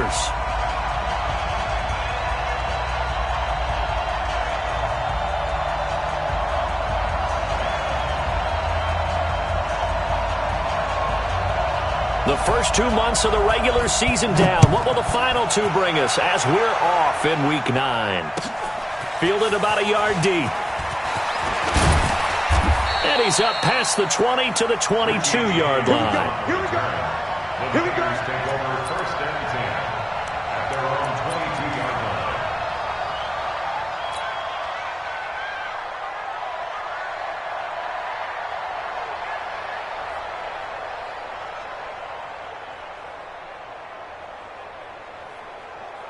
Raiders. The first 2 months of the regular season down. What will the final two bring us as we're off in Week 9? Fielded about a yard deep. And he's up past the 20 to the 22-yard line. Here we go. Here we go. Take over first and 10 at their own 22-yard line.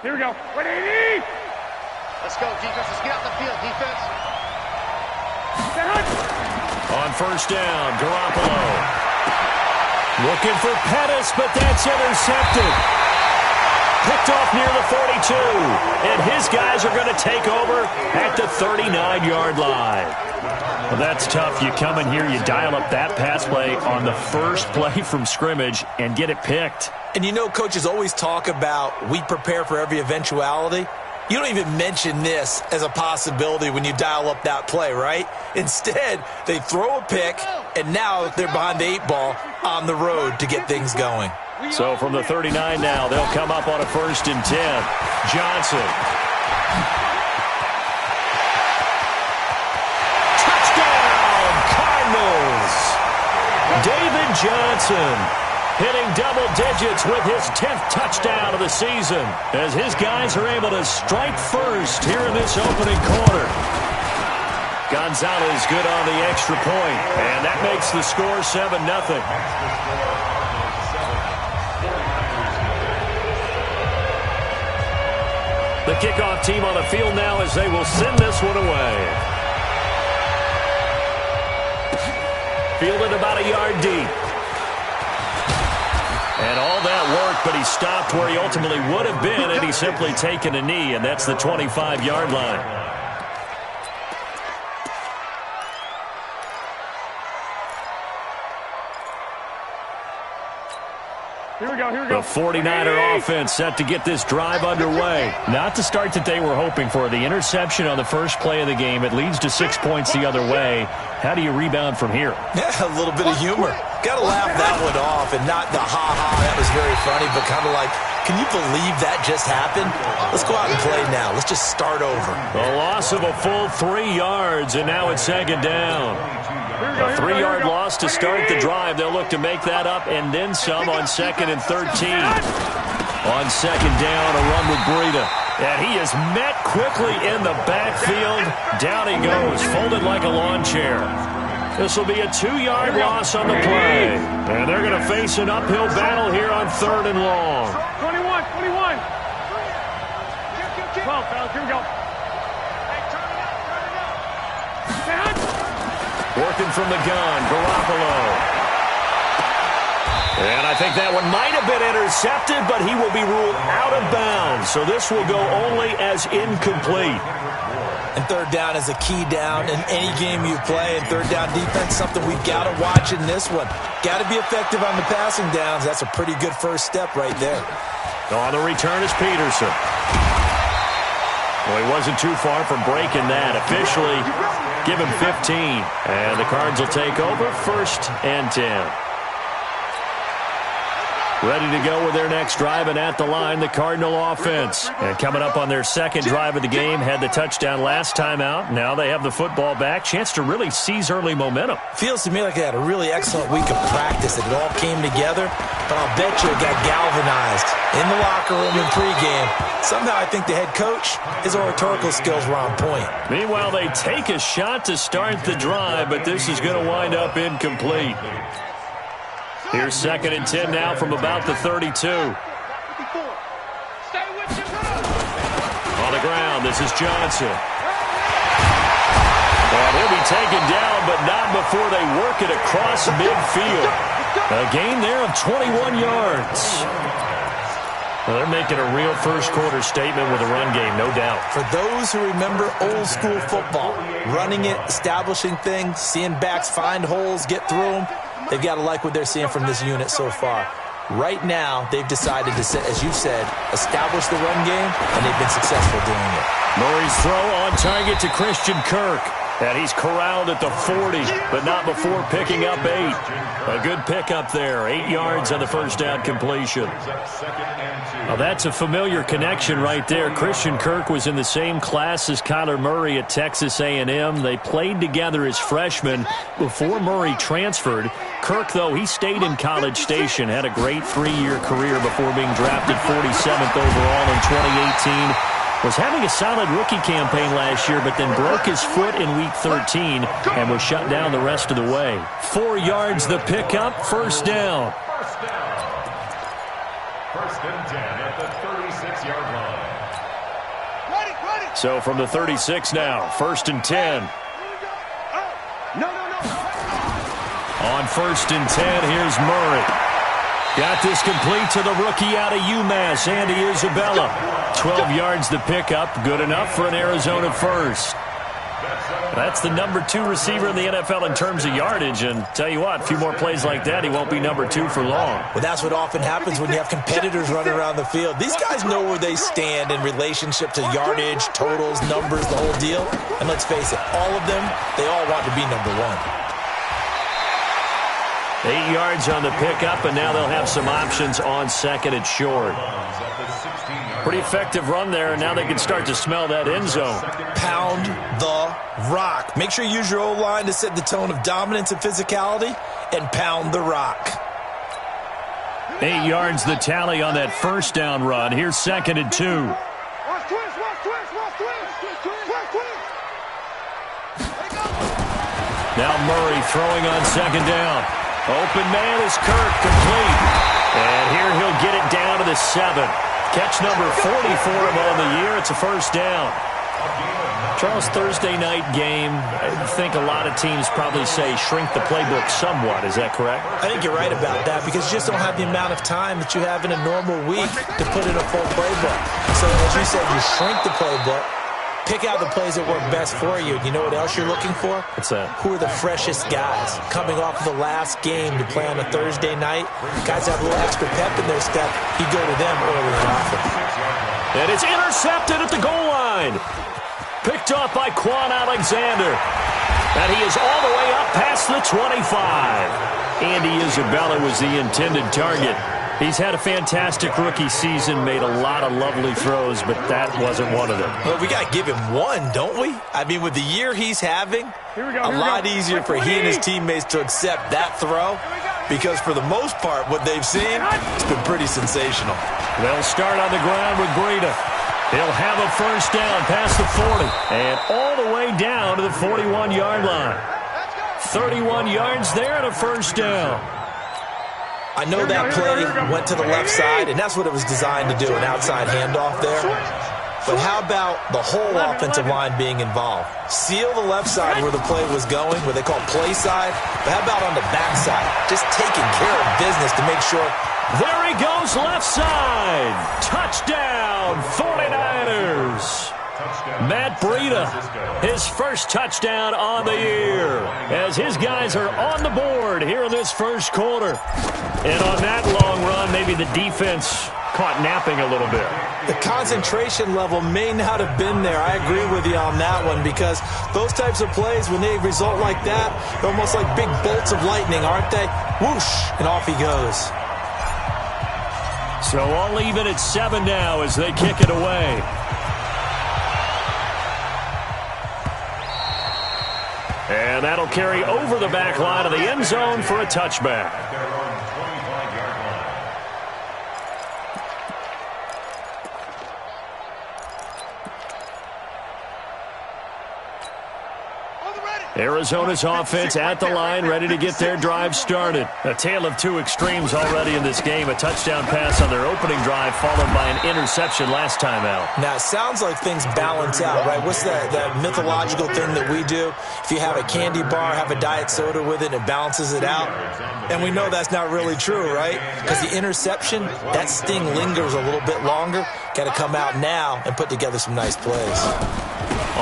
Here we go. 180. Let's go, defense. Let's get out the field, defense. On first down, Garoppolo. Looking for Pettis, but that's intercepted. Picked off near the 42. And his guys are going to take over at the 39-yard line. Well, that's tough. You come in here, you dial up that pass play on the first play from scrimmage and get it picked. And you know, coaches always talk about we prepare for every eventuality. You don't even mention this as a possibility when you dial up that play, right? Instead, they throw a pick, and now they're behind the 8 ball on the road to get things going. So from the 39 now, they'll come up on a 1st and 10. Johnson. Touchdown, Cardinals! David Johnson hitting double digits with his 10th touchdown of the season as his guys are able to strike first here in this opening quarter. Gonzalez good on the extra point, and that makes the score 7-0. The kickoff team on the field now as they will send this one away. Fielded about a yard deep. And all that work, but he stopped where he ultimately would have been, and he's simply taken a knee, and that's the 25-yard line. Here we go, here we go. The 49er offense set to get this drive underway. Not the start that they were hoping for. The interception on the first play of the game, it leads to 6 points the other way. How do you rebound from here? Yeah, a little bit of humor. Got to laugh that one off, and not the ha-ha, that was very funny, but kind of like, can you believe that just happened? Let's go out and play now. Let's just start over. A loss of a full 3 yards, and now it's 2nd down. A 3-yard loss to start the drive. They'll look to make that up and then some on 2nd and 13. On 2nd down, a run with Breida. And he is met quickly in the backfield. Down he goes, folded like a lawn chair. This will be a 2-yard loss on the play. And they're going to face an uphill battle here on 3rd and long. 21. 12, fellas, here we go. Working from the gun, Garoppolo. And I think that one might have been intercepted, but he will be ruled out of bounds. So this will go only as incomplete. And 3rd down is a key down in any game you play. And 3rd down defense, something we've got to watch in this one. Got to be effective on the passing downs. That's a pretty good first step right there. On the return is Peterson. Well, he wasn't too far from breaking that. Officially, give him 15. And the Cards will take over 1st and 10. Ready to go with their next drive, and at the line, the Cardinal offense. And coming up on their 2nd drive of the game, had the touchdown last time out. Now they have the football back. Chance to really seize early momentum. Feels to me like they had a really excellent week of practice. It all came together, but I'll bet you it got galvanized in the locker room in pregame. Somehow I think the head coach, his oratorical skills were on point. Meanwhile, they take a shot to start the drive, but this is going to wind up incomplete. Here's 2nd and 10 now from about the 32. On the ground, this is Johnson. And he'll be taken down, but not before they work it across midfield. A gain there of 21 yards. Well, they're making a real first-quarter statement with a run game, no doubt. For those who remember old-school football, running it, establishing things, seeing backs find holes, get through them, they've got to like what they're seeing from this unit so far. Right now, they've decided to, as you said, establish the run game, and they've been successful doing it. Murray's throw on target to Christian Kirk. And he's corralled at the 40, but not before picking up 8. A good pickup there. 8 yards on the first down completion. Well, that's a familiar connection right there. Christian Kirk was in the same class as Kyler Murray at Texas A&M. They played together as freshmen before Murray transferred. Kirk, though, he stayed in College Station, had a great 3-year career before being drafted 47th overall in 2018. Was having a solid rookie campaign last year, but then broke his foot in Week 13 and was shut down the rest of the way. 4 yards the pickup, first down. First and 10 at the 36-yard line. So from the 36 now, first and 10. On first and 10, here's Murray. Got this complete to the rookie out of UMass, Andy Isabella. 12 yards the pickup, good enough for an Arizona first. That's the number 2 receiver in the NFL in terms of yardage, and tell you what, a few more plays like that, he won't be number 2 for long. Well, that's what often happens when you have competitors running around the field. These guys know where they stand in relationship to yardage, totals, numbers, the whole deal. And let's face it, all of them, they all want to be number 1. 8 yards on the pickup, and now they'll have some options on second and short. Pretty effective run there, and now they can start to smell that end zone. Pound the rock. Make sure you use your O-line to set the tone of dominance and physicality, and pound the rock. 8 yards the tally on that first down run. Here's second and 2. Now Murray throwing on second down. Open man is Kirk, complete. And here he'll get it down to the 7. Catch number 40 for him on the year. It's a first down. Charles, Thursday night game, I think a lot of teams probably say shrink the playbook somewhat. Is that correct? I think you're right about that because you just don't have the amount of time that you have in a normal week to put in a full playbook. So as you said, you shrink the playbook. Pick out the plays that work best for you. You know what else you're looking for? What's that? Who are the freshest guys coming off of the last game to play on a Thursday night? Guys have a little extra pep in their step. You go to them early and often. And it's intercepted at the goal line. Picked up by Quan Alexander. And he is all the way up past the 25. Andy Isabella was the intended target. He's had a fantastic rookie season, made a lot of lovely throws, but that wasn't one of them. Well, we got to give him one, don't we? I mean, with the year he's having, a lot easier for he and his teammates to accept that throw because for the most part, what they've seen, it's been pretty sensational. They'll start on the ground with Breida. He'll have a first down past the 40 and all the way down to the 41-yard line. 31 yards there and a first down. I know that play went to the left side, and that's what it was designed to do, an outside handoff there. But how about the whole offensive line being involved? Seal the left side where the play was going, what they call play side. But how about on the back side? Just taking care of business to make sure. There he goes, left side. Touchdown, 49ers. Matt Breida, his first touchdown on the year as his guys are on the board here in this first quarter. And on that long run, maybe the defense caught napping a little bit. The concentration level may not have been there. I agree with you on that one because those types of plays, when they result like that, they're almost like big bolts of lightning, aren't they? Whoosh, and off he goes. So all even at 7 now as they kick it away. And that'll carry over the back line of the end zone for a touchback. Arizona's offense at the line, ready to get their drive started. A tale of two extremes already in this game. A touchdown pass on their opening drive, followed by an interception last time out. Now, it sounds like things balance out, right? What's that mythological thing that we do? If you have a candy bar, have a diet soda with it, it balances it out. And we know that's not really true, right? Because the interception, that sting lingers a little bit longer. Got to come out now and put together some nice plays.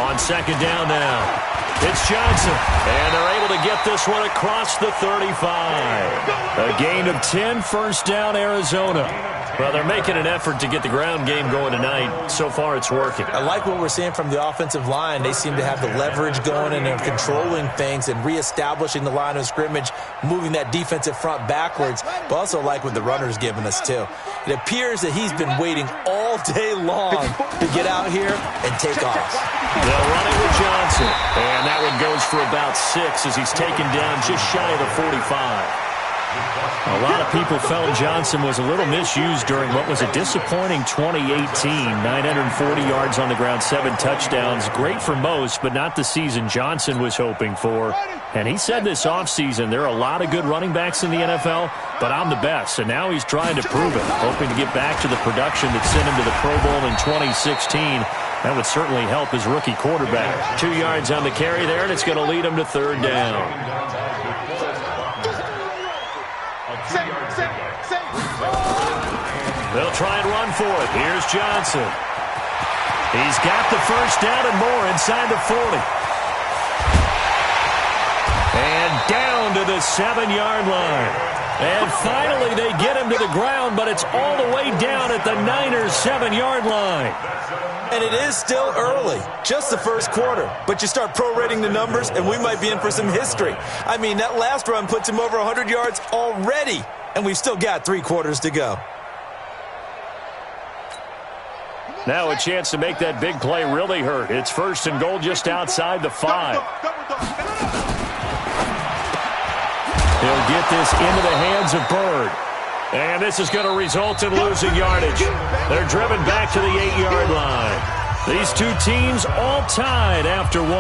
On second down now. It's Johnson Johnson. And they're able to get this one across the 35. A gain of 10, first down, Arizona. Well, they're making an effort to get the ground game going tonight. So far, it's working. I like what we're seeing from the offensive line. They seem to have the leverage going, and they're controlling things and reestablishing the line of scrimmage, moving that defensive front backwards, but also like what the runner's giving us, too. It appears that he's been waiting all day long to get out here and take off. They'll run it with Johnson, and that one goes for about 6 as he's taken down just shy of the 45. A lot of people felt Johnson was a little misused during what was a disappointing 2018. 940 yards on the ground, 7 touchdowns. Great for most, but not the season Johnson was hoping for. And he said this offseason, there are a lot of good running backs in the NFL, but I'm the best. And now he's trying to prove it, hoping to get back to the production that sent him to the Pro Bowl in 2016. That would certainly help his rookie quarterback. 2 yards on the carry there, and it's going to lead him to third down. They'll try and run for it. Here's Johnson. He's got the first down and more inside the 40. And down to the 7-yard line. And finally they get him to the ground, but it's all the way down at the Niners' 7-yard line. And it is still early, just the first quarter. But you start prorating the numbers, and we might be in for some history. I mean, that last run puts him over 100 yards already, and we've still got 3 quarters to go. Now a chance to make that big play really hurt. It's first and goal just outside the 5. He'll get this into the hands of Bird. And this is going to result in losing yardage. They're driven back to the 8-yard line. These two teams all tied after 1.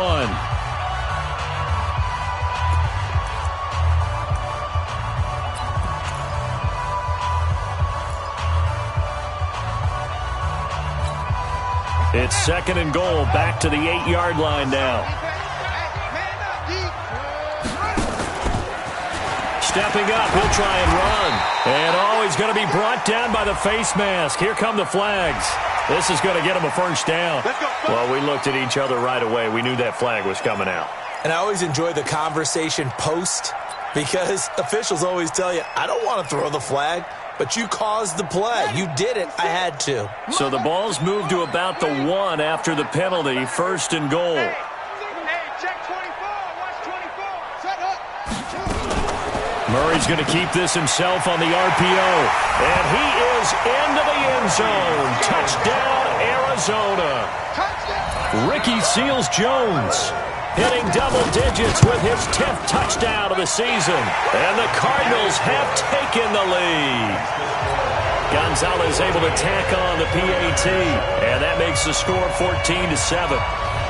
It's second and goal, back to the 8-yard line now. Stepping up, he'll try and run. And he's going to be brought down by the face mask. Here come the flags. This is going to get him a first down. Well, we looked at each other right away. We knew that flag was coming out. And I always enjoy the conversation post, because officials always tell you, I don't want to throw the flag. But you caused the play. You did it. I had to. So the ball's moved to about the 1 after the penalty. First and goal. Hey, check 24. Watch 24. Set up. Murray's going to keep this himself on the RPO. And he is into the end zone. Touchdown, Arizona. Ricky Seals-Jones hitting double digits with his 10th touchdown of the season. And the Cardinals have taken the lead. Gonzalez able to tack on the PAT. And that makes the score 14-7.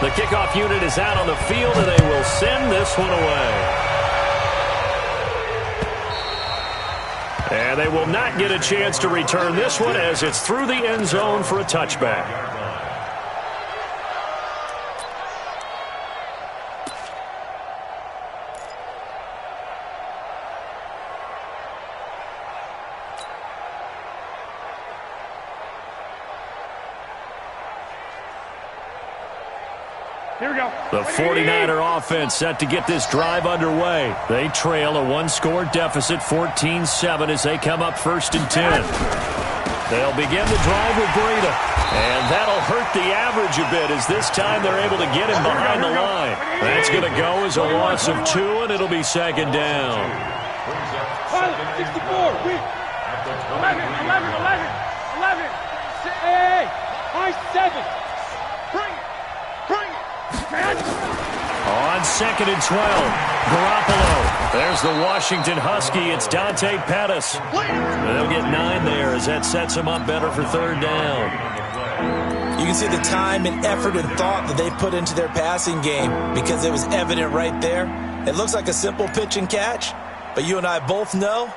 The kickoff unit is out on the field, and they will send this one away. And they will not get a chance to return this one as it's through the end zone for a touchback. Here we go. The 49er offense set to get this drive underway. They trail a 1-score deficit, 14-7, as they come up first and 10. They'll begin the drive with Breida. And that'll hurt the average a bit, as this time they're able to get him behind the line. That's going to go as a loss of 2, and it'll be second down. 64. 11. Hey, high 7. Bring it. On second and 12, Garoppolo. There's the Washington Husky. It's Dante Pettis. They'll get 9 there as that sets them up better for third down. You can see the time and effort and thought that they put into their passing game, because it was evident right there. It looks like a simple pitch and catch, but you and I both know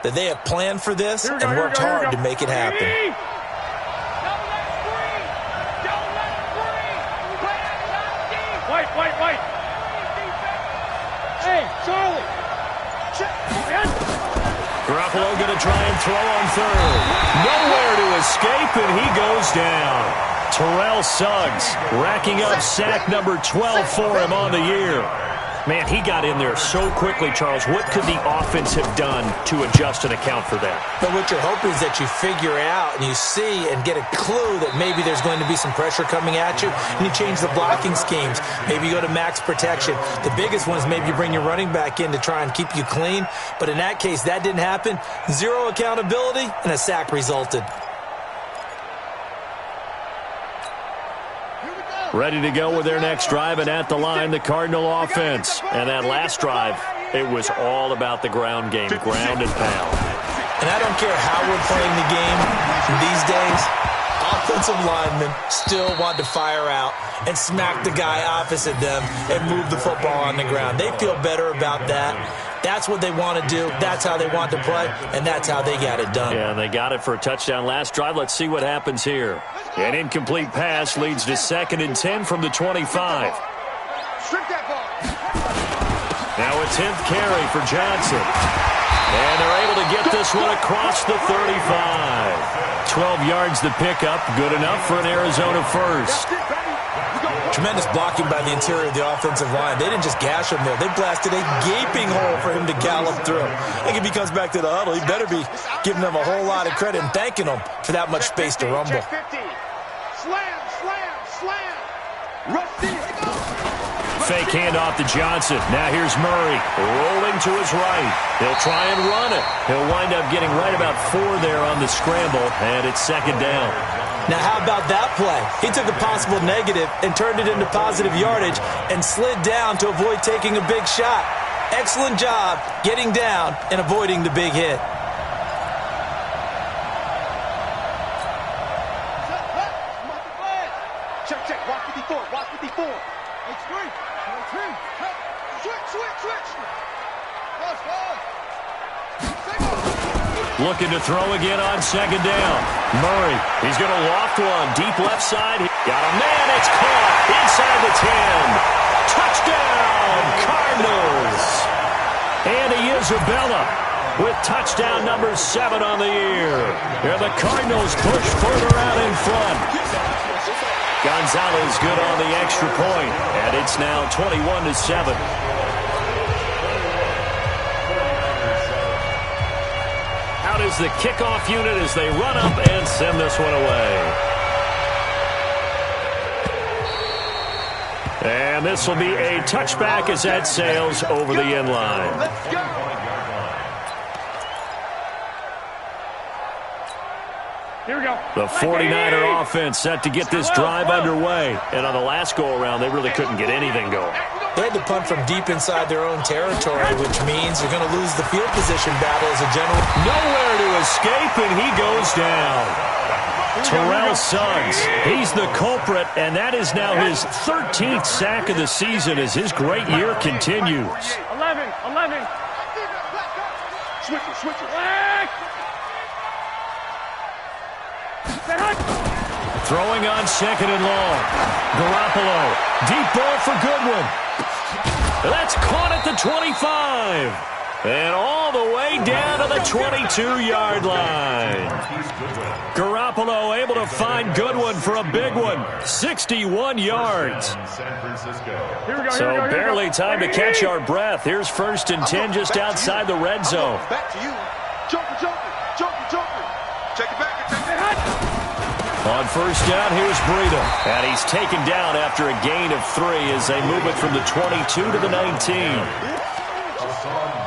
that they have planned for this and worked hard to make it happen. White. Hey, Charlie. Garoppolo going to try and throw on third. Nowhere to escape, and he goes down. Terrell Suggs racking up sack number 12 for him on the year. Man, he got in there so quickly, Charles. What could the offense have done to adjust and account for that? But what you're hoping is that you figure out and you see and get a clue that maybe there's going to be some pressure coming at you, and you change the blocking schemes. Maybe you go to max protection. The biggest one is maybe you bring your running back in to try and keep you clean. But in that case, that didn't happen. Zero accountability, and a sack resulted. Ready to go with their next drive, and at the line, the Cardinal offense. And that last drive, it was all about the ground game, ground and pound. And I don't care how we're playing the game these days, offensive linemen still want to fire out and smack the guy opposite them and move the football on the ground. They feel better about that. That's what they want to do. That's how they want to play, and that's how they got it done. Yeah, and they got it for a touchdown last drive. Let's see what happens here. An incomplete pass leads to 2nd and 10 from the 25. Now a 10th carry for Johnson. And they're able to get this one across the 35. 12 yards the pickup. Good enough for an Arizona first. Tremendous blocking by the interior of the offensive line. They didn't just gash him there. They blasted a gaping hole for him to gallop through. I think if he comes back to the huddle, he better be giving them a whole lot of credit and thanking them for that much space to rumble. Slam, slam, slam. Fake handoff to Johnson. Now here's Murray rolling to his right. He'll try and run it. He'll wind up getting right about 4 there on the scramble, and it's 2nd down. Now, how about that play? He took a possible negative and turned it into positive yardage and slid down to avoid taking a big shot. Excellent job getting down and avoiding the big hit. Check, check. Watch 54. Watch 54. H3. Switch. Looking to throw again on 2nd down. Murray, he's going to loft one. Deep left side. Got a man. It's caught inside the 10. Touchdown, Cardinals. Andy Isabella with touchdown number 7 on the year. Here the Cardinals push further out in front. Gonzalez good on the extra point, and it's now 21-7. Out is the kickoff unit as they run up and send this one away. And this will be a touchback as that sails over the end line. Let's go. Here we go. The 49er offense set to get this drive underway. And on the last go-around, they really couldn't get anything going. They had to punt from deep inside their own territory, which means you're going to lose the field position battle as a general. Nowhere to escape, and he goes down. Terrell Suggs, he's the culprit, and that is now his 13th sack of the season as his great year continues. 11. Switch it. Throwing on 2nd and long. Garoppolo, deep ball for Goodwin. That's caught at the 25. And all the way down to the 22-yard line. Garoppolo able to find Goodwin for a big one. 61 yards. So barely time to catch our breath. Here's 1st and 10 just outside the red zone. Back to you. Joker. Check it back. On 1st down, here's Breida. And he's taken down after a gain of 3 as they move it from the 22 to the 19.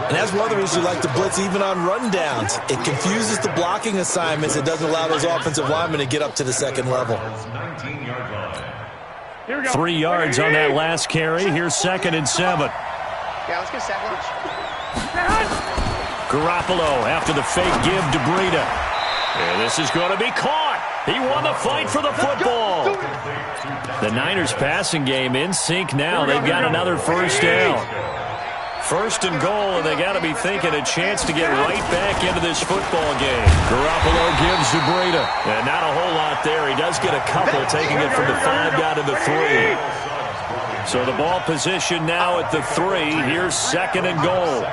And that's one of the reasons you like to blitz even on rundowns. It confuses the blocking assignments. It doesn't allow those offensive linemen to get up to the 2nd level. 3 yards on that last carry. Here's 2nd and 7. Yeah, let's get 7. Garoppolo after the fake give to Breida. And this is going to be caught. He won the fight for the football. The Niners passing game in sync now. They've got another 1st down. 1st and goal, and they got to be thinking a chance to get right back into this football game. Garoppolo gives to Breida. And not a whole lot there. He does get a couple, taking it from the 5 down to the 3. So the ball position now at the 3. Here's 2nd and goal.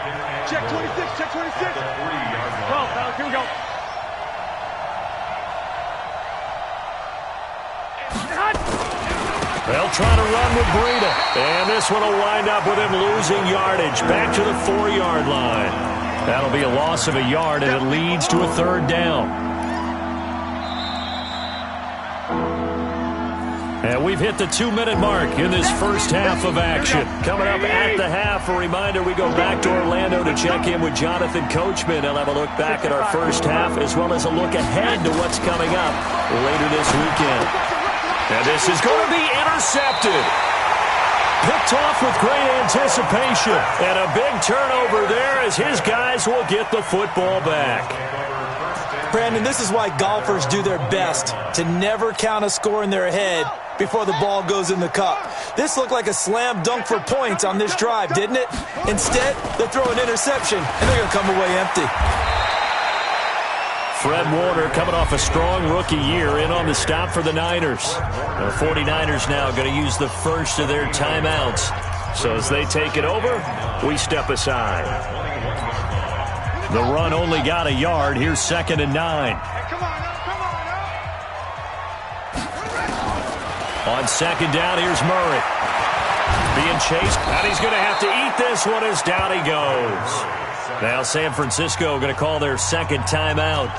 Check 26. 12, here we go. They'll try to run with Breida. And this one will wind up with him losing yardage. Back to the 4-yard line. That'll be a loss of a yard, and it leads to a 3rd down. And we've hit the 2-minute mark in this first half of action. Coming up at the half, a reminder, we go back to Orlando to check in with Jonathan Coachman. He'll have a look back at our first half as well as a look ahead to what's coming up later this weekend. And this is going to be intercepted. Picked off with great anticipation. And a big turnover there as his guys will get the football back. Brandon, this is why golfers do their best to never count a score in their head before the ball goes in the cup. This looked like a slam dunk for points on this drive, didn't it? Instead, they throw an interception, and they're going to come away empty. Fred Warner coming off a strong rookie year in on the stop for the Niners. The 49ers now going to use the first of their timeouts. So as they take it over, we step aside. The run only got a yard. Here's 2nd and 9. On 2nd down, here's Murray. Being chased, and he's going to have to eat this one as down he goes. Now San Francisco going to call their 2nd timeout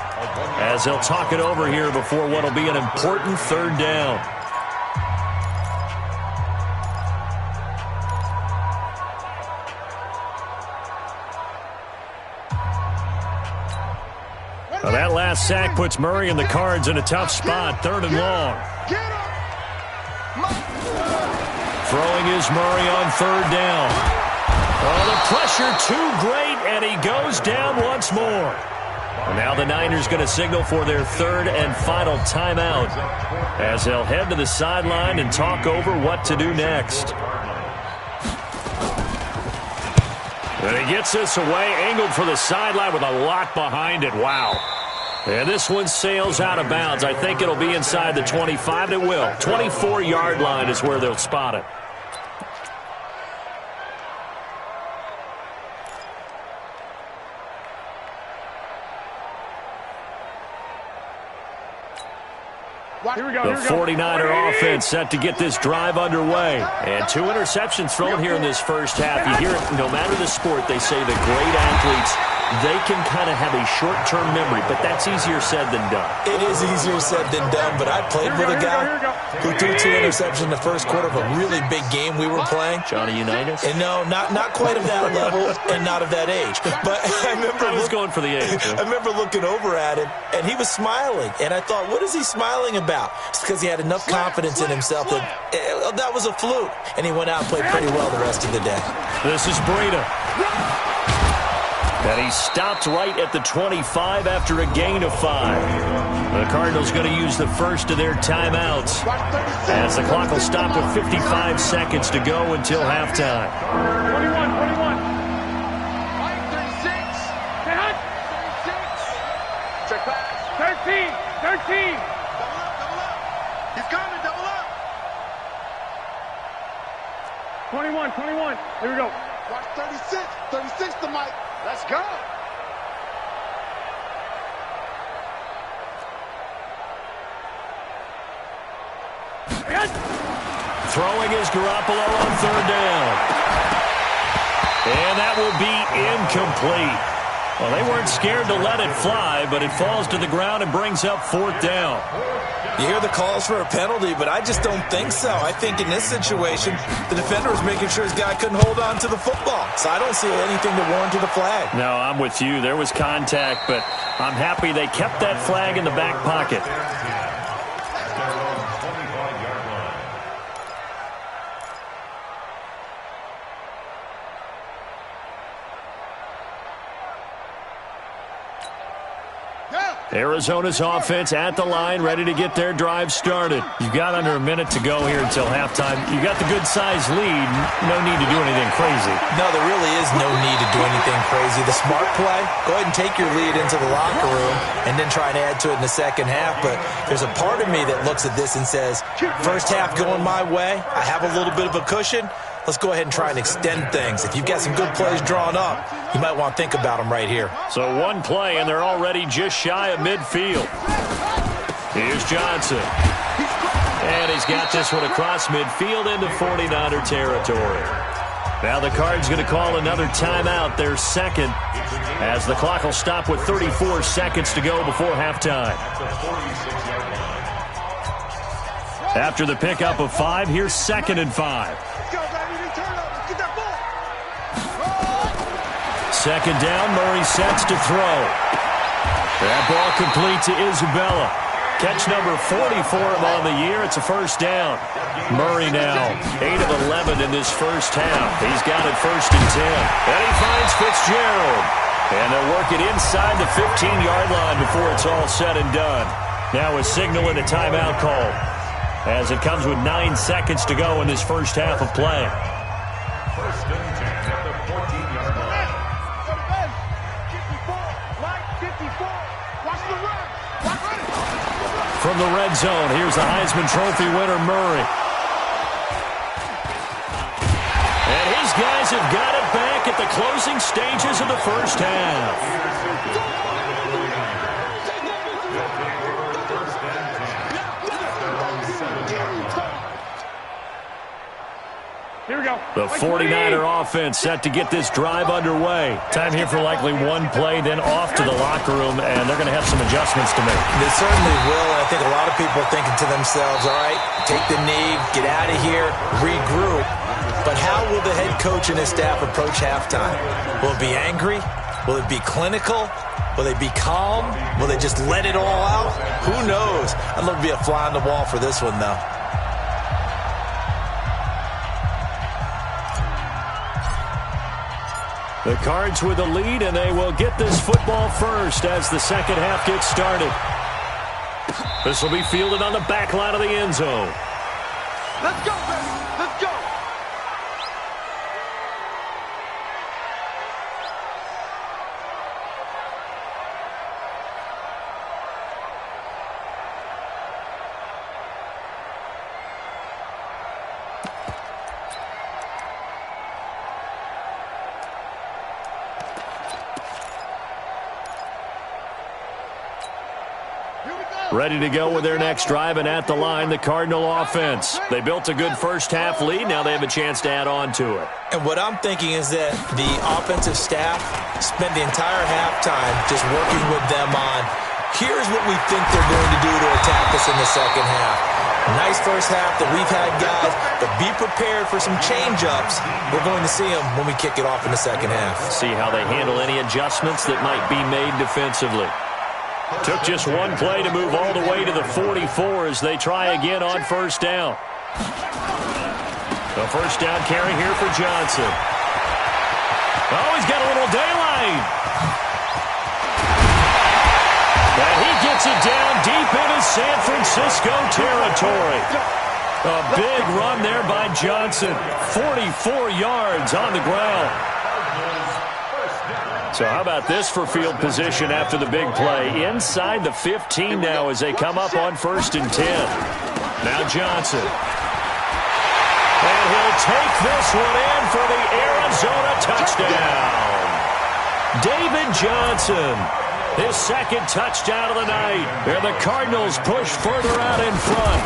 as they'll talk it over here before what will be an important 3rd down. Well, that last sack puts Murray and the Cards in a tough spot, 3rd and long. Throwing is Murray on 3rd down. Oh, the pressure too great, and he goes down once more. And now the Niners going to signal for their 3rd and final timeout as they'll head to the sideline and talk over what to do next. And he gets this away, angled for the sideline with a lot behind it. Wow. And this one sails out of bounds. I think it'll be inside the 25. It will. 24-yard line is where they'll spot it. The 49er offense set to get this drive underway. And 2 interceptions thrown here in this first half. You hear it, no matter the sport, they say the great athletes, they can kind of have a short-term memory, but that's easier said than done. It is easier said than done, but I played with a guy who threw 2 interceptions in the first quarter of a really big game we were playing. Johnny Unitas? And no, not quite of that level and not of that age. But I remember I was going for the age. I remember looking over at him, and he was smiling. And I thought, what is he smiling about? It's because he had enough confidence in himself that that was a fluke. And he went out and played pretty well the rest of the day. This is Breida. And he stopped right at the 25 after a gain of 5. The Cardinals going to use the first of their timeouts as the clock will stop with 55 seconds to go until halftime. 21. 13. He's coming, double up. 21. Here we go. Watch 36. 36 to Mike. Let's go. Throwing is Garoppolo on 3rd down. And that will be incomplete. Well, they weren't scared to let it fly, but it falls to the ground and brings up 4th down. You hear the calls for a penalty, but I just don't think so. I think in this situation, the defender was making sure his guy couldn't hold on to the football. So I don't see anything to warrant the flag. No, I'm with you. There was contact, but I'm happy they kept that flag in the back pocket. Arizona's offense at the line, ready to get their drive started. You've got under a minute to go here until halftime. You got the good-sized lead. No need to do anything crazy. No, there really is no need to do anything crazy. The smart play, go ahead and take your lead into the locker room and then try and add to it in the second half. But there's a part of me that looks at this and says, first half going my way, I have a little bit of a cushion. Let's go ahead and try and extend things. If you've got some good plays drawn up, you might want to think about them right here. So one play, and they're already just shy of midfield. Here's Johnson. And he's got this one across midfield into 49er territory. Now the Cards going to call another timeout, their second, as the clock will stop with 34 seconds to go before halftime. After the pickup of 5, here's 2nd and 5. Second down, Murray sets to throw. That ball complete to Isabella. Catch number 40 for him on the year. It's a first down. Murray now 8 of 11 in this first half. He's got it 1st and 10. And he finds Fitzgerald. And they'll work it inside the 15-yard line before it's all said and done. Now a signal and a timeout call, as it comes with 9 seconds to go in this first half of play. 1st and 10 at the 14-yard line. From the red zone, here's the Heisman Trophy winner, Murray. And his guys have got it back at the closing stages of the first half. Here we go. The 49er offense set to get this drive underway. Time here for likely one play, then off to the locker room, and they're going to have some adjustments to make. They certainly will, and I think a lot of people are thinking to themselves, all right, take the knee, get out of here, regroup. But how will the head coach and his staff approach halftime? Will it be angry? Will it be clinical? Will they be calm? Will they just let it all out? Who knows? I'd love to be a fly on the wall for this one, though. The Cards with the lead, and they will get this football first as the second half gets started. This will be fielded on the back line of the end zone. Let's go, baby. Let's go. Ready to go with their next drive, and at the line, the Cardinal offense. They built a good first half lead. Now they have a chance to add on to it. And what I'm thinking is that the offensive staff spent the entire halftime just working with them on, here's what we think they're going to do to attack us in the second half. Nice first half that we've had, guys, but be prepared for some change-ups. We're going to see them when we kick it off in the second half. See how they handle any adjustments that might be made defensively. Took just one play to move all the way to the 44 as they try again on first down. The first down carry here for Johnson. Oh, he's got a little daylight. And he gets it down deep into San Francisco territory. A big run there by Johnson. 44 yards on the ground. So how about this for field position after the big play? Inside the 15 now as they come up on 1st and 10. Now Johnson. And he'll take this one in for the Arizona touchdown. David Johnson, his second touchdown of the night. And the Cardinals push further out in front.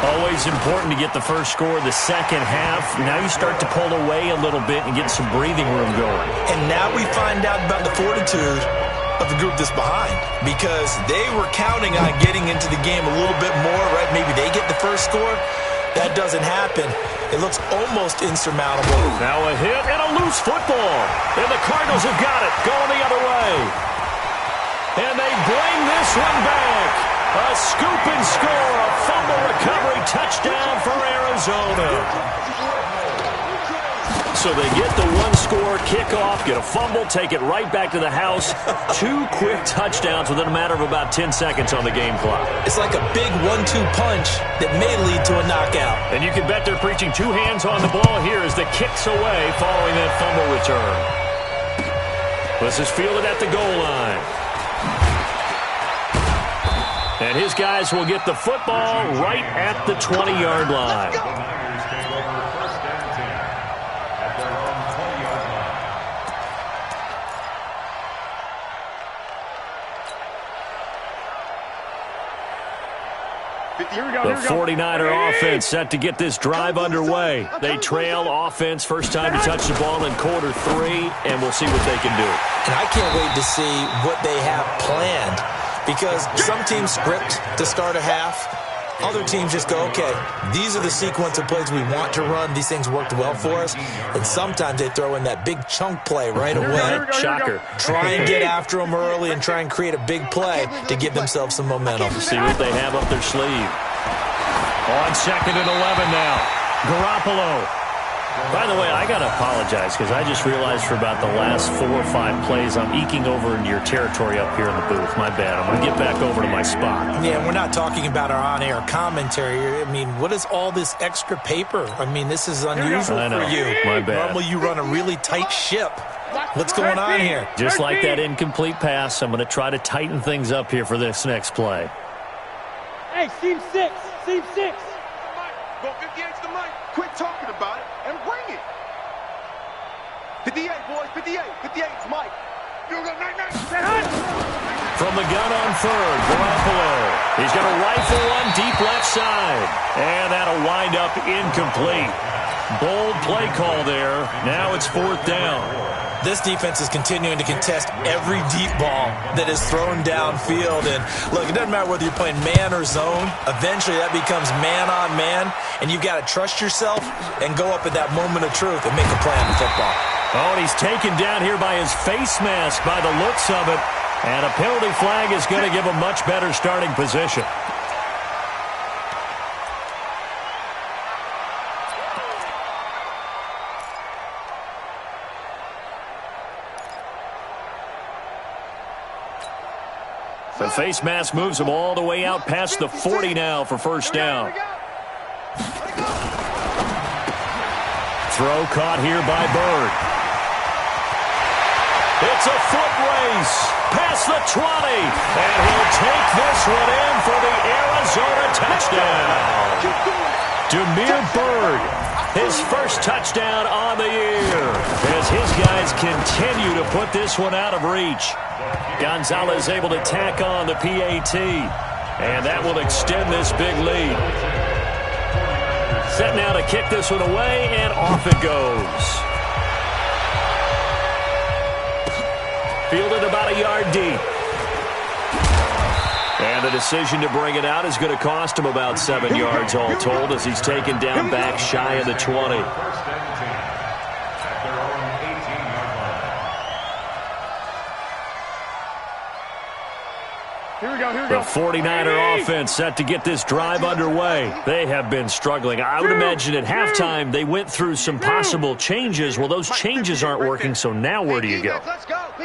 Always important to get the first score of the second half. Now you start to pull away a little bit and get some breathing room going. And now we find out about the fortitude of the group that's behind, because they were counting on getting into the game a little bit more, right? Maybe they get the first score. That doesn't happen. It looks almost insurmountable. Now a hit and a loose football. And the Cardinals have got it going the other way. And they bring this one back. A scoop and score, a fumble recovery touchdown for Arizona. So they get the one-score kickoff, get a fumble, take it right back to the house. 2 quick touchdowns within a matter of about 10 seconds on the game clock. It's like a big 1-2 punch that may lead to a knockout. And you can bet they're preaching 2 hands on the ball here as the kick's away following that fumble return. This is fielded at the goal line. And his guys will get the football right at the 20-yard line. The Niners take over 1st and 10 at their own 20-yard line. The 49er offense set to get this drive underway. They trail offense first time to touch the ball in quarter 3, and we'll see what they can do. And I can't wait to see what they have planned, because some teams script to start a half. Other teams just go, okay, these are the sequence of plays we want to run. These things worked well for us. And sometimes they throw in that big chunk play right away. Shocker. Try and get after them early and try and create a big play to give themselves some momentum. See what they have up their sleeve. On 2nd and 11 now. Garoppolo. By the way, I got to apologize because I just realized for about the last 4 or 5 plays I'm eking over into your territory up here in the booth. My bad. I'm going to get back over to my spot. Yeah, we're not talking about our on-air commentary. I mean, what is all this extra paper? I mean, this is unusual for you. My bad. Normally you run a really tight ship. What's going on here? Just like that incomplete pass, I'm going to try to tighten things up here for this next play. Hey, seam 6. Seam 6. Go 58 to the mic. Quit talking about it and bring it. 58, boys. 58. 58's Mike. You go 99. From the gun on 3rd, Garoppolo. He's going to rifle one deep left side. And that'll wind up incomplete. Bold play call there. Now it's 4th down. This defense is continuing to contest every deep ball that is thrown downfield. And, look, it doesn't matter whether you're playing man or zone. Eventually that becomes man on man, and you've got to trust yourself and go up at that moment of truth and make a play on the football. Oh, and he's taken down here by his face mask by the looks of it. And a penalty flag is going to give him much better starting position. The face mask moves him all the way out past the 40 now for 1st down. Throw caught here by Bird. It's a foot race past the 20, and he'll take this one in for the Arizona touchdown. Demir Bird, his first touchdown on the year, as his guys continue to put this one out of reach. Gonzalez able to tack on the PAT, and that will extend this big lead. Set now to kick this one away, and off it goes. Fielded about a yard deep. And the decision to bring it out is going to cost him about 7 yards all told, as he's taken down back shy of the 20. The 49er offense set to get this drive underway. They have been struggling. I would imagine at halftime they went through some possible changes. Well, those changes aren't working, so now where do you go?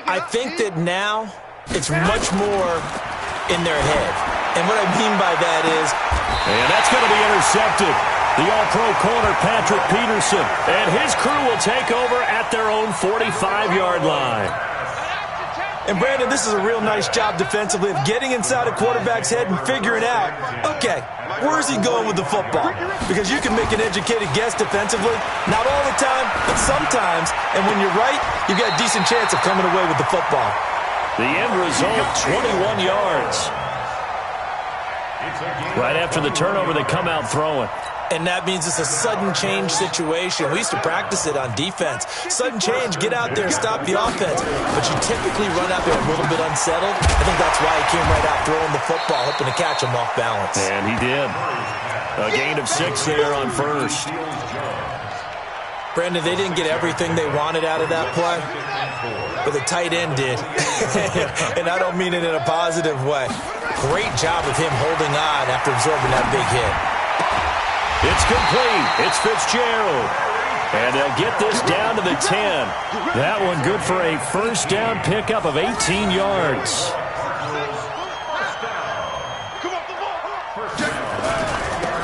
I think that now it's much more in their head. And what I mean by that is... And that's going to be intercepted. The all-pro corner, Patrick Peterson, and his crew will take over at their own 45-yard line. And, Brandon, this is a real nice job defensively of getting inside a quarterback's head and figuring out, okay, where's he going with the football? Because you can make an educated guess defensively, not all the time, but sometimes. And when you're right, you've got a decent chance of coming away with the football. The end result, 21 yards. Right after the turnover, they come out throwing. And that means it's a sudden change situation. We used to practice it on defense. Sudden change, get out there, stop the offense. But you typically run out there a little bit unsettled. I think that's why he came right out throwing the football, hoping to catch him off balance. And he did. A gain of 6 there on 1st. Brandon, they didn't get everything they wanted out of that play, but the tight end did. And I don't mean it in a positive way. Great job of him holding on after absorbing that big hit. It's complete. It's Fitzgerald. And they'll get this down to the 10. That one good for a 1st down pickup of 18 yards.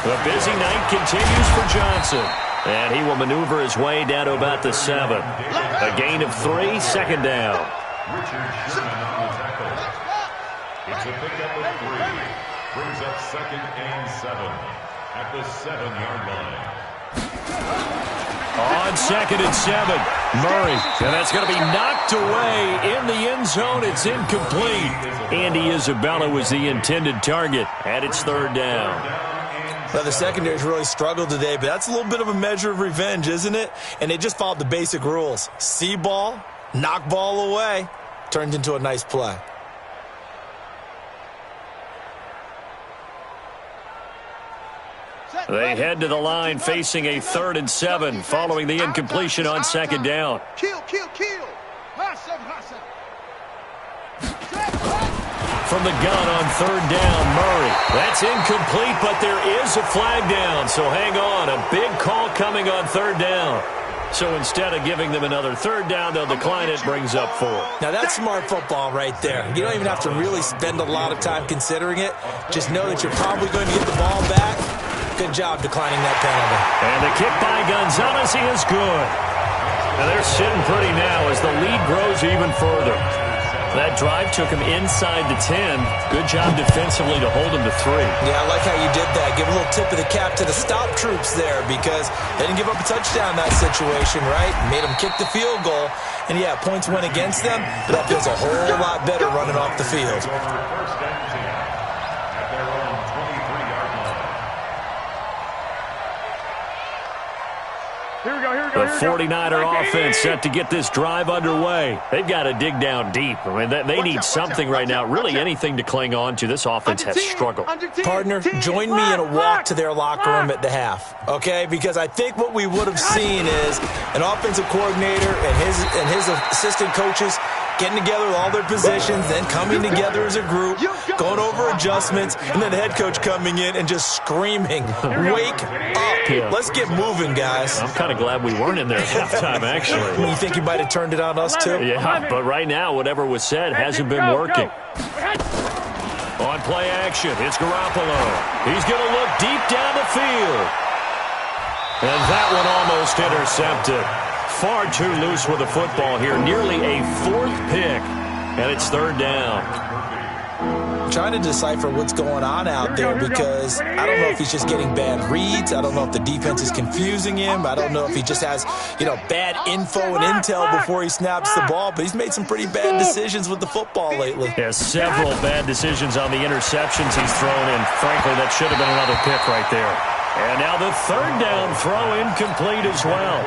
The busy night continues for Johnson. And he will maneuver his way down to about the 7. A gain of 3, 2nd down. It's a pickup of 3. Brings up 2nd and 7 at the 7-yard line. On 2nd and 7. Murray, and that's going to be knocked away in the end zone. It's incomplete. Andy Isabella was the intended target, and it's third down. Well, the secondary's really struggled today, but that's a little bit of a measure of revenge, isn't it? And they just followed the basic rules. See ball, knock ball away, turned into a nice play. They head to the line facing a 3rd and 7 following the incompletion on second down. Kill. From the gun on third down, Murray. That's incomplete, but there is a flag down, so hang on. A big call coming on third down. So instead of giving them another third down, they'll decline it, brings up 4. Now, that's smart football right there. You don't even have to really spend a lot of time considering it. Just know that you're probably going to get the ball back. Good job declining that penalty. And the kick by Gonzalez is good. And they're sitting pretty now as the lead grows even further. That drive took him inside the 10. Good job defensively to hold him to 3. Yeah, I like how you did that. Give a little tip of the cap to the stop troops there because they didn't give up a touchdown in that situation, right? Made them kick the field goal. And, yeah, points went against them, but that feels a whole lot better running off the field. The 49er offense set to get this drive underway. They've got to dig down deep. I mean, they need something right now, really anything to cling on to. This offense has struggled. Partner, join me in a walk to their locker room at the half, okay? Because I think what we would have seen is an offensive coordinator and his assistant coaches getting together with all their positions, then coming together as a group, going over adjustments, and then the head coach coming in and just screaming, wake up. Yeah. Let's get moving, guys. I'm kind of glad we weren't in there at halftime, actually. You think you might have turned it on us, too? Yeah, but right now, whatever was said hasn't been working. On play action, it's Garoppolo. He's going to look deep down the field. And that one almost intercepted. Far too loose with the football here. Nearly a 4th pick. And it's third down. I'm trying to decipher what's going on out there because I don't know if he's just getting bad reads. I don't know if the defense is confusing him. I don't know if he just has, bad info and intel before he snaps the ball. But he's made some pretty bad decisions with the football lately. Yeah, several bad decisions on the interceptions he's thrown in. Frankly, that should have been another pick right there. And now the third down throw incomplete as well.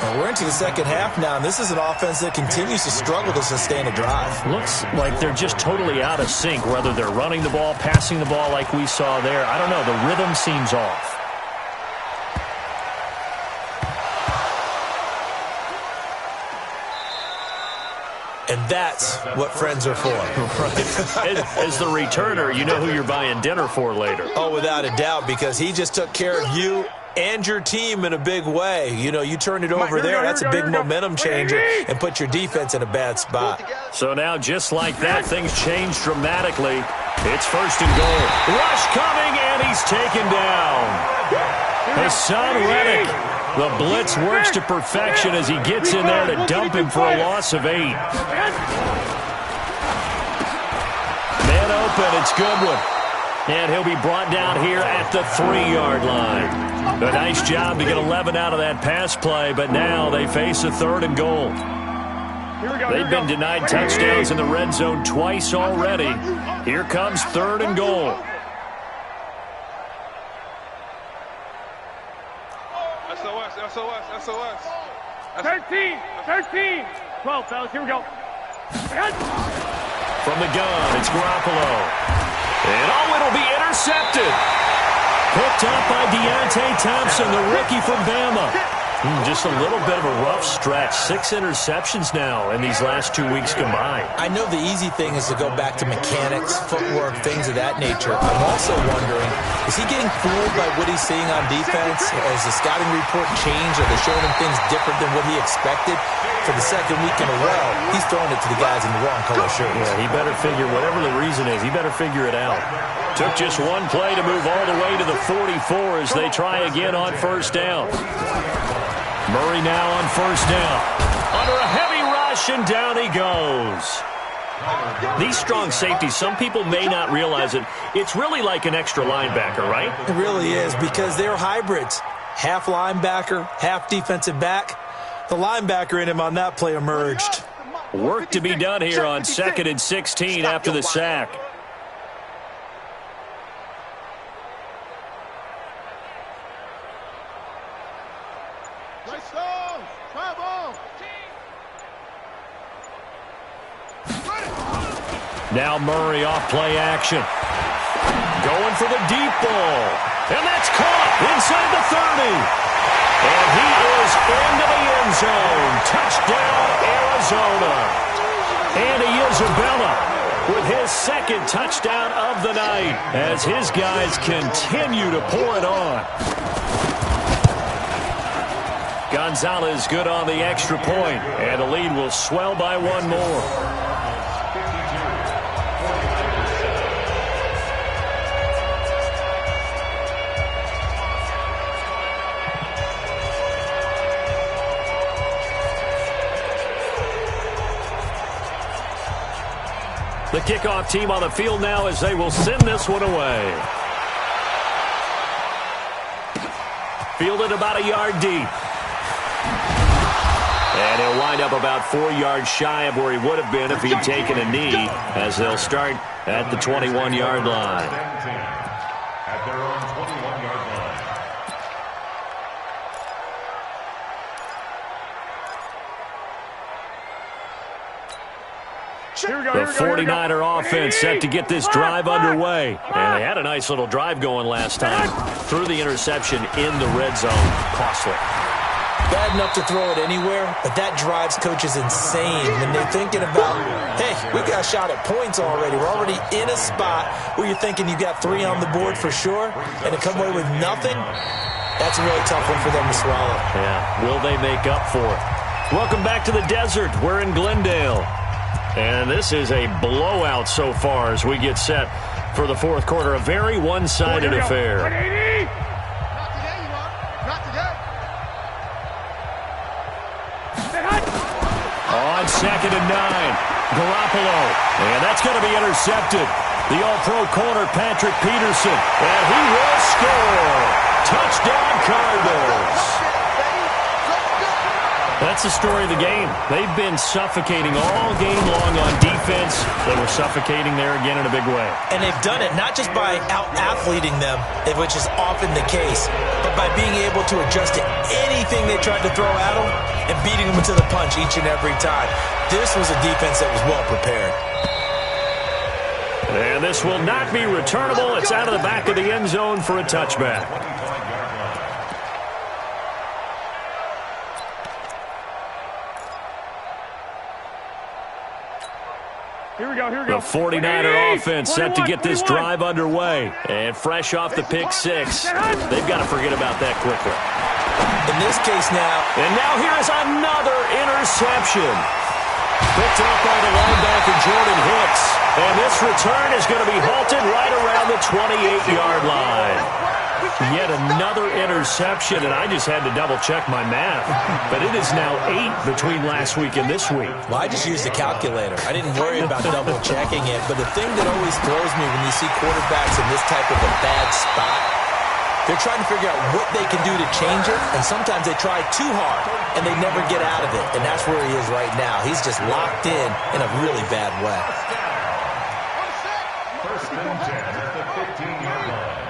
Well, we're into the second half now, and this is an offense that continues to struggle to sustain a drive. Looks like they're just totally out of sync, whether they're running the ball, passing the ball like we saw there. I don't know. The rhythm seems off. And that's what friends are for. Right. As the returner, you know who you're buying dinner for later. Oh, without a doubt, because he just took care of you and your team in a big way. You turned it over there. That's a big momentum changer and put your defense in a bad spot. So now, just like that, things change dramatically. It's first and goal. Rush coming, and he's taken down. Hassan Reddick. The blitz works to perfection as he gets in there to dump him for a loss of 8. Man open, it's Goodwin. And he'll be brought down here at the 3-yard line. A nice job to get 11 out of that pass play, but now they face a 3rd and goal. They've been denied touchdowns in the red zone twice already. Here comes 3rd and goal. SOS. 13. 12, fellas, here we go. From the gun, it's Garoppolo. And it'll be intercepted. Picked up by Deontay Thompson, the rookie from Bama. Just a little bit of a rough stretch. 6 interceptions now in these last 2 weeks combined. I know the easy thing is to go back to mechanics, footwork, things of that nature. I'm also wondering, is he getting fooled by what he's seeing on defense? Has the scouting report changed? Are they showing him things different than what he expected? For the second week in a row, he's throwing it to the guys in the wrong color shirts. Yeah, he better figure, whatever the reason is, he better figure it out. Took just one play to move all the way to the 44 as they try again on first down. Murray now on first down. Under a heavy rush, and down he goes. These strong safeties, some people may not realize it. It's really like an extra linebacker, right? It really is, because they're hybrids. Half linebacker, half defensive back. The linebacker in him on that play emerged. Work to be done here on 2nd and 16 after the sack. Now Murray off play action. Going for the deep ball. And that's caught inside the 30. And he is into the end zone. Touchdown, Arizona. Andy Isabella with his 2nd touchdown of the night as his guys continue to pour it on. Gonzalez good on the extra point, and the lead will swell by one more. The kickoff team on the field now as they will send this one away. Fielded about a yard deep. And he'll wind up about 4 yards shy of where he would have been if he'd taken a knee, as they'll start at the 21-yard line. At their own 21-yard line. The 49er offense set to get this drive underway. And they had a nice little drive going last time. Threw the interception in the red zone. Costly. Bad enough to throw it anywhere, but that drives coaches insane when they're thinking about, hey, we got a shot at points already. We're already in a spot where you're thinking you got 3 on the board for sure, and to come away with nothing, that's a really tough one for them to swallow. Yeah, will they make up for it? Welcome back to the desert. We're in Glendale. And this is a blowout so far as we get set for the 4th quarter. A very one-sided affair. 180. On 2nd and 9, Garoppolo. And that's going to be intercepted. The All-Pro corner, Patrick Peterson. And he will score. Touchdown, Cardinals. That's the story of the game. They've been suffocating all game long on defense. They were suffocating there again in a big way. And they've done it not just by out-athleting them, which is often the case, but by being able to adjust to anything they tried to throw at them and beating them to the punch each and every time. This was a defense that was well prepared. And this will not be returnable. It's out of the back of the end zone for a touchback. Here we go. The 49er offense set to get this drive underway. And fresh off the pick 6, they've got to forget about that quickly. In this case now. And now here is another interception. Picked up by the linebacker Jordan Hicks. And this return is going to be halted right around the 28-yard line. Yet another interception, and I just had to double-check my math. But it is now 8 between last week and this week. Well, I just used the calculator. I didn't worry about double-checking it. But the thing that always throws me when you see quarterbacks in this type of a bad spot, they're trying to figure out what they can do to change it, and sometimes they try too hard, and they never get out of it. And that's where he is right now. He's just locked in a really bad way. First and 10 at the 15-yard line.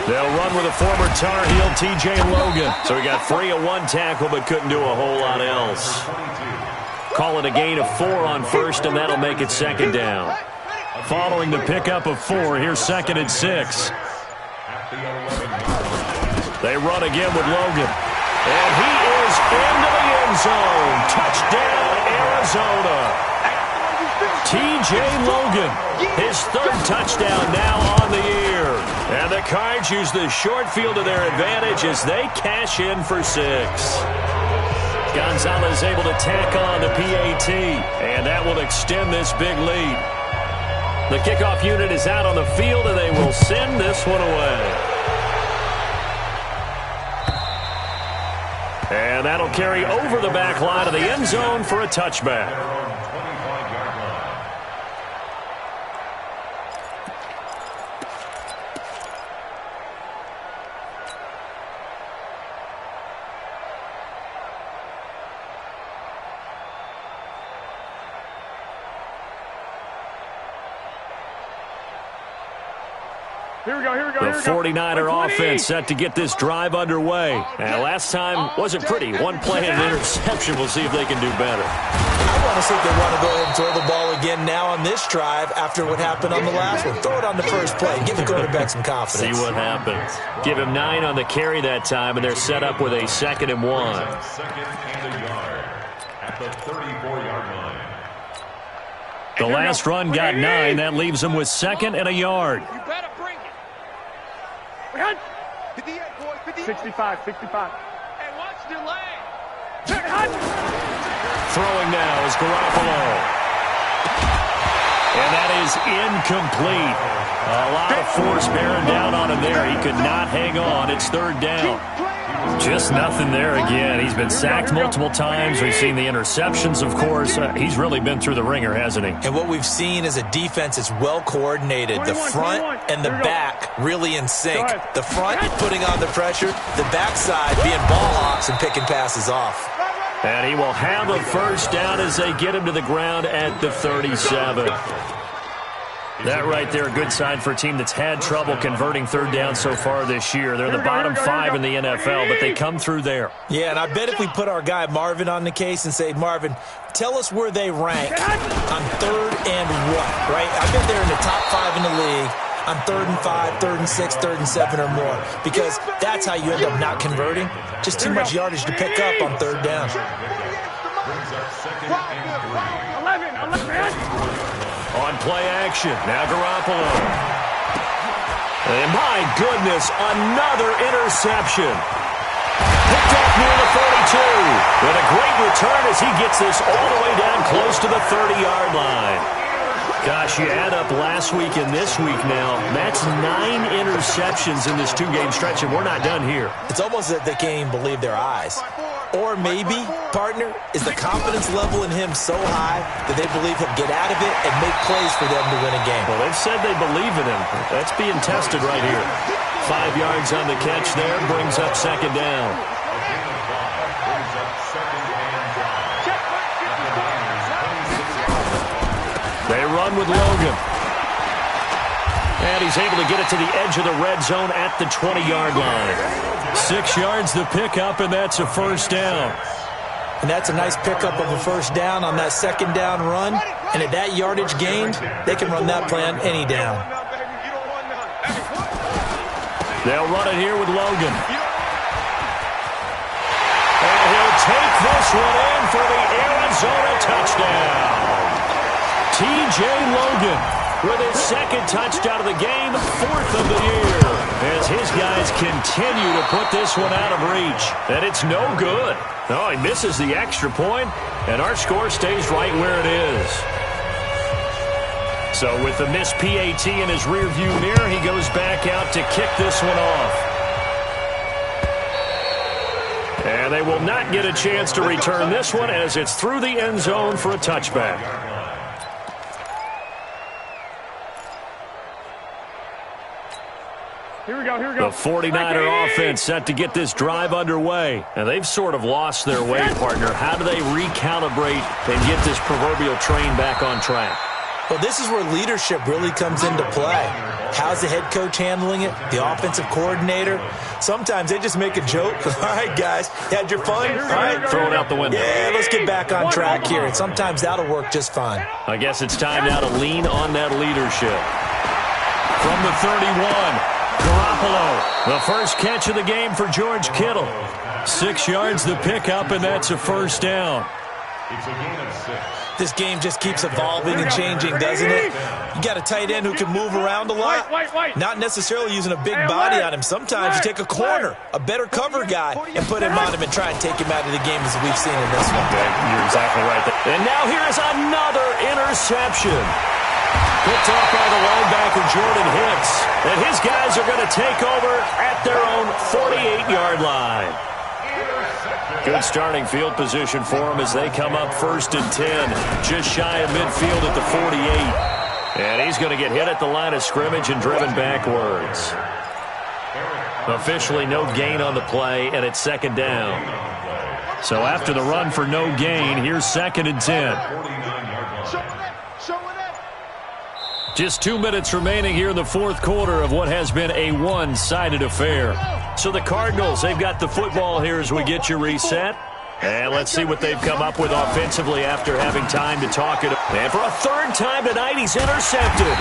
They'll run with a former Tar Heel, T.J. Logan. So he got free of 1 tackle, but couldn't do a whole lot else. Call it a gain of 4 on first, and that'll make it 2nd down. Following the pickup of 4, here's 2nd and 6. They run again with Logan. And he is into the end zone. Touchdown, Arizona. T.J. Logan, his 3rd touchdown now on the year. And the Cards use the short field to their advantage as they cash in for 6. Gonzalez able to tack on the PAT, and that will extend this big lead. The kickoff unit is out on the field, and they will send this one away. And that'll carry over the back line of the end zone for a touchback. Here we go, here we go, The here we go. 49er offense set to get this drive underway. And last time wasn't pretty. One play and an interception. We'll see if they can do better. I want to see if they want to go ahead and throw the ball again now on this drive after what happened on the last one. Throw it on the first play. Give the quarterback some confidence. See what happens. Give him 9 on the carry that time, and they're set up with a 2nd and 1. Second and a yard at the 34-yard line. The last run got 9. That leaves them with 2nd and a yard. You better bring it. 58, boys, 58. 65, 65. And watch the leg. Throwing now is Garoppolo. And that is incomplete. A lot of force bearing down on him there. He could not hang on. It's 3rd down. Just nothing there again. He's been sacked multiple times. We've seen the interceptions, of course. He's really been through the ringer, hasn't he? And what we've seen is a defense that's well coordinated. The front and the back really in sync. The front putting on the pressure. The backside being ball hawks and picking passes off. And he will have a 1st down as they get him to the ground at the 37. That right there, a good sign for a team that's had trouble converting 3rd down so far this year. They're the bottom 5 in the NFL, but they come through there. Yeah, and I bet if we put our guy Marvin on the case and say, Marvin, tell us where they rank on 3rd and what, right? I bet they're in the top 5 in the league on 3rd and 5, 3rd and 6, 3rd and 7 or more, because that's how you end up not converting. Just too much yardage to pick up on 3rd down. Brings up 2nd and 3. 11. On play action, now Garoppolo. And my goodness, another interception. Picked up near the 42. With a great return as he gets this all the way down close to the 30-yard line. Gosh, you add up last week and this week now. That's 9 interceptions in this 2-game stretch, and we're not done here. It's almost as if they can't even believe their eyes. Or maybe, partner, is the confidence level in him so high that they believe he'll get out of it and make plays for them to win a game. Well, they've said they believe in him. That's being tested right here. 5 yards on the catch there, brings up 2nd down. They run with Logan. And he's able to get it to the edge of the red zone at the 20-yard line. 6 yards the pickup, and that's a 1st down. And that's a nice pickup of a 1st down on that 2nd down run. And at that yardage gained, they can run that play on any down. They'll run it here with Logan. And he'll take this one in for the Arizona touchdown. T.J. Logan with his 2nd touchdown of the game, 4th of the year, as his guys continue to put this one out of reach. And it's no good. Oh, he misses the extra point, and our score stays right where it is. So with the missed PAT in his rearview mirror, he goes back out to kick this one off. And they will not get a chance to return this one as it's through the end zone for a touchback. Here we go, here we go. The 49er offense set to get this drive underway. And they've sort of lost their way, partner. How do they recalibrate and get this proverbial train back on track? Well, this is where leadership really comes into play. How's the head coach handling it? The offensive coordinator? Sometimes they just make a joke. All right, guys, had your fun? All right, throw it out the window. Yeah, let's get back on track here. And sometimes that'll work just fine. I guess it's time now to lean on that leadership. From the 31. Garoppolo, the first catch of the game for George Kittle. 6 yards the pickup, and that's a 1st down. It's a gain of 6. This game just keeps evolving and changing, doesn't it? You got a tight end who can move around a lot. Not necessarily using a big body on him. Sometimes you take a corner, a better cover guy, and put him on him and try and take him out of the game as we've seen in this one. You're exactly right. And now here is another interception. Picked up by the linebacker, Jordan Hicks. And his guys are going to take over at their own 48-yard line. Good starting field position for them as they come up 1st and 10. Just shy of midfield at the 48. And he's going to get hit at the line of scrimmage and driven backwards. Officially no gain on the play, and it's 2nd down. So after the run for no gain, here's 2nd and 10. Just 2 minutes remaining here in the fourth quarter of what has been a one-sided affair. So the Cardinals, they've got the football here as we get you reset. And let's see what they've come up with offensively after having time to talk it. And for a third time tonight, he's intercepted.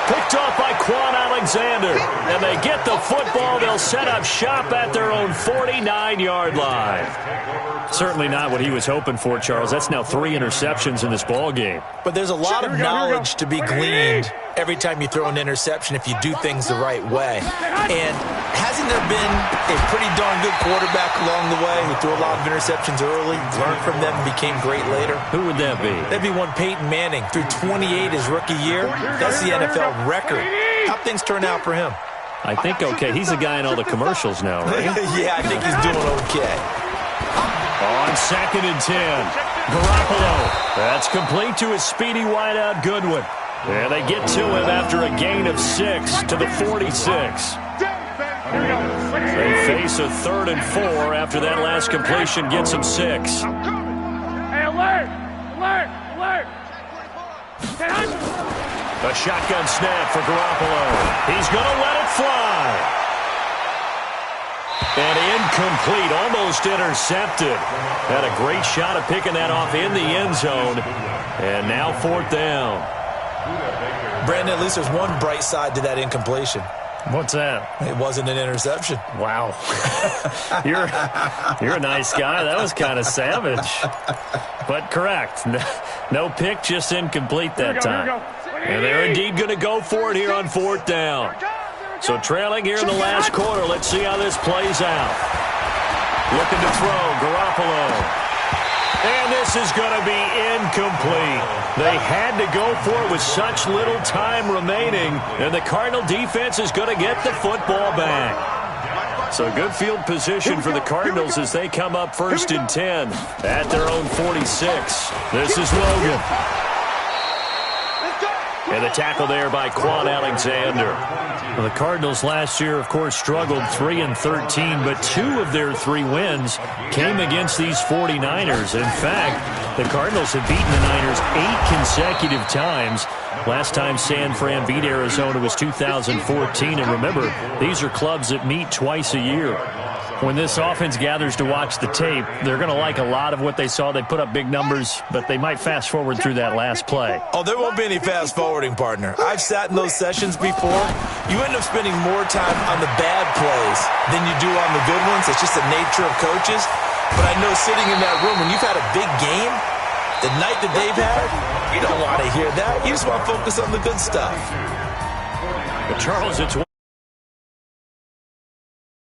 Picked off by Quan Alexander. And they get the football. They'll set up shop at their own 49-yard line. Certainly not what he was hoping for, Charles. That's now 3 interceptions in this ball game. But there's a lot of knowledge to be gleaned every time you throw an interception if you do things the right way. And hasn't there been a pretty darn good quarterback along the way who threw a lot of interceptions early, learned from them, and became great later? Who would that be? That'd be one Peyton Manning. Threw 28 his rookie year. That's the NFL record. How'd things turn out for him? I think okay. He's the guy in all the commercials now, right? Yeah, I think he's doing okay. On 2nd and 10, Garoppolo. That's complete to his speedy wideout Goodwin. And they get to him after a gain of 6 to the 46. They face a 3rd and 4 after that last completion gets him 6. Hey, alert! Alert! Alert! A shotgun snap for Garoppolo. He's going to let it fly. And incomplete, almost intercepted. Had a great shot at picking that off in the end zone. And now 4th down. Brandon, at least there's one bright side to that incompletion. What's that? It wasn't an interception. Wow. You're a nice guy. That was kind of savage. But correct. No pick, just incomplete that time. And they're indeed going to go for it here on 4th down. So trailing here in the last quarter. Let's see how this plays out. Looking to throw, Garoppolo. And this is going to be incomplete. They had to go for it with such little time remaining. And the Cardinal defense is going to get the football back. So good field position for the Cardinals as they come up 1st and 10 at their own 46. This is Logan. And the tackle there by Quan Alexander. Well, the Cardinals last year, of course, struggled 3-13, but 2 of their 3 wins came against these 49ers. In fact, the Cardinals have beaten the Niners 8 consecutive times. Last time San Fran beat Arizona was 2014. And remember, these are clubs that meet twice a year. When this offense gathers to watch the tape, they're going to like a lot of what they saw. They put up big numbers, but they might fast forward through that last play. Oh, there won't be any fast forwarding, partner. I've sat in those sessions before. You end up spending more time on the bad plays than you do on the good ones. It's just the nature of coaches. But I know sitting in that room, when you've had a big game, the night that they've had, you don't want to hear that. You just want to focus on the good stuff. But Charles, it's